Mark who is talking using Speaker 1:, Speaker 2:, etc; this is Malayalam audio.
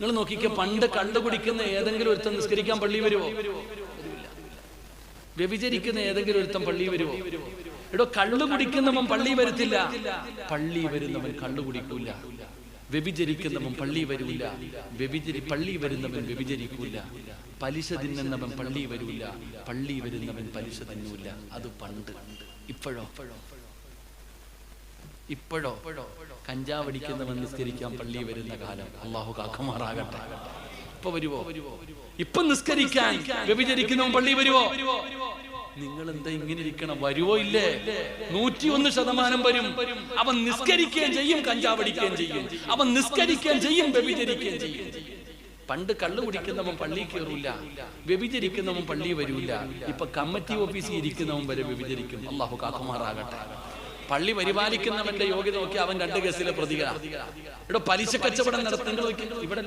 Speaker 1: നിങ്ങൾ നോക്കിക്കേ, പണ്ട് കള്ളു കുടിക്കുന്ന ഏതെങ്കിലും ഒരുത്തൻ നിസ്കരിക്കാൻ പള്ളി വരുമോ? വ്യഭിചരിക്കുന്ന ഏതെങ്കിലും ഒരുത്തൻ പള്ളി വരുമോ? എടോ, കള്ളു കുടിക്കുന്നവൻ പള്ളി വരത്തില്ല, പള്ളി വരുന്നവൻ കള്ളു കുടിക്കൂല. വ്യഭിചരിക്കുന്നവൻ പള്ളി വരൂല, പള്ളി വരുന്നവൻ വ്യഭിചരിക്കൂല. പലിശ തിന്നുന്നവൻ പള്ളി വരൂല, പള്ളി വരുന്നവൻ പലിശ തിന്നൂല. അത് പണ്ട്. ഇപ്പോഴോ കഞ്ചാവടിക്കുന്നവൻ നിസ്കരിക്കാൻ പള്ളി വരുന്ന കാലം. അള്ളാഹു കാക്കമാറാകട്ടെ. ഇപ്പൊ വരുവോ? ഇപ്പൊ നിസ്കരിക്കാൻ വ്യഭിചരിക്കുന്നവൻ പള്ളി വരുവോ? നിങ്ങൾ എന്താ ഇങ്ങനെ ഇരിക്കണം? വരുവോ? ഇല്ലേ? 101% വരും. അവൻ നിസ്കരിക്കുകയും ചെയ്യും, കഞ്ചാവടിക്കുകയും ചെയ്യും. അവൻ നിസ്കരിക്കുകയും ചെയ്യും, വ്യഭിചരിക്കുകയും ചെയ്യും. പണ്ട് കള്ളു കുടിക്കുന്നവൻ പള്ളി കയറൂല, വ്യഭിചരിക്കുന്നവൻ പള്ളി വരൂല. ഇപ്പൊ കമ്മിറ്റി ഓഫീസിൽ ഇരിക്കുന്നവൻ വരെ വ്യഭിചരിക്കും. അള്ളാഹു കാക്കുമാറാകട്ടെ. പള്ളി പരിപാലിക്കുന്നവന്റെ യോഗ്യത നോക്കി അവൻ 2 കേസിലെ പ്രതികളാണ്. ഇവിടെ പലിശ കച്ചവടം നടത്തേണ്ടി ഇവിടെ